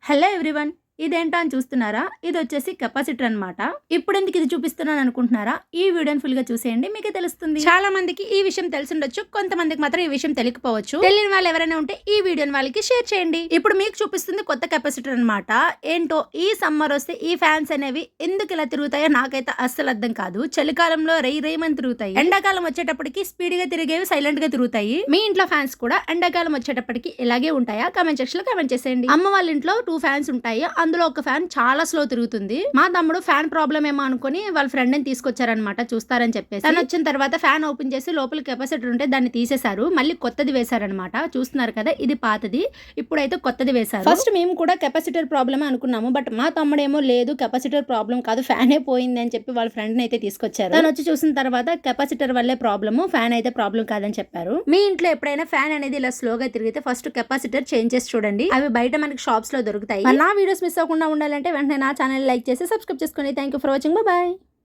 Hello everyone, ఇదేంటో అని చూస్తున్నారా? ఇది వచ్చేసి కెపాసిటర్ అన్నమాట. ఇప్పుడు ఎందుకు ఇది చూపిస్తున్నాను అనుకుంటున్నారా? ఈ వీడియోని ఫుల్ గా చూసేయండి, మీకే తెలుస్తుంది. చాలా మందికి ఈ విషయం తెలిసిండొచ్చు, కొంతమందికి మాత్రం ఈ విషయం తెలియకపోవచ్చు. తెలియని వాళ్ళు ఎవరైనా ఉంటే ఈ వీడియోని వాళ్ళకి షేర్ చేయండి. ఇప్పుడు మీకు చూపిస్తుంది కొత్త కెపాసిటర్ అన్నమాట. ఏంటో ఈ సమ్మర్ వస్తే ఈ ఫ్యాన్స్ అనేవి ఎందుకు ఇలా తిరుగుతాయో నాకైతే అస్సలు అర్థం కాదు. చలికాలంలో రేమని తిరుగుతాయి, ఎండాకాలం వచ్చేటప్పటికి స్పీడ్ గా తిరిగేవి సైలెంట్ గా తిరుగుతాయి. మీ ఇంట్లో ఫ్యాన్స్ కూడా ఎండాకాలం వచ్చేటప్పటికి ఇలాగే ఉంటాయా? కామెంట్ సెక్షన్ లో కామెంట్ చేసేయండి. అమ్మ వాళ్ళ ఇంట్లో 2 ఫ్యాన్స్ ఉంటాయి, అందులో ఒక ఫ్యాన్ చాలా స్లో తిరుగుతుంది. మా తమ్ముడు ఫ్యాన్ ప్రాబ్లం ఏమో అనుకుని వాళ్ళ ఫ్రెండ్ ని తీసుకొచ్చారనమాట చూస్తారని చెప్పేసి. తను వచ్చిన తర్వాత ఫ్యాన్ ఓపెన్ చేసి లోపల కెపాసిటర్ ఉంటే దాన్ని తీసేశారు, మళ్ళీ కొత్తది వేశారనమాట. చూస్తున్నారు కదా, ఇది పాతది, ఇప్పుడైతే కొత్తది వేశారు. ఫస్ట్ మేము కూడా కెపాసిటర్ ప్రాబ్లమ్ అనుకున్నాము, బట్ మా తమ్ముడేమో లేదు కెపాసిటర్ ప్రాబ్లం కాదు, ఫ్యానే పోయింది అని చెప్పి వాళ్ళ ఫ్రెండ్ ని అయితే తీసుకొచ్చారు. తను వచ్చి చూసిన తర్వాత కెపాసిటర్ వల్లే ప్రాబ్లము, ఫ్యాన్ అయితే ప్రాబ్లం కాదని చెప్పారు. మీ ఇంట్లో ఎప్పుడైనా ఫ్యాన్ అనేది ఇలా స్లోగా తిరిగితే ఫస్ట్ కెపాసిటర్ చేంజ్ చేసి చూడండి, అవి బయట మనకి షాప్స్ లో దొరుకుతాయి. నా వీడియోస్ మిస్ అవ్వకుండా ఉండాలంటే వెంటనే నా ఛానల్ లైక్ చేసి సబ్స్క్రైబ్ చేసుకోండి. Thank you for watching, bye.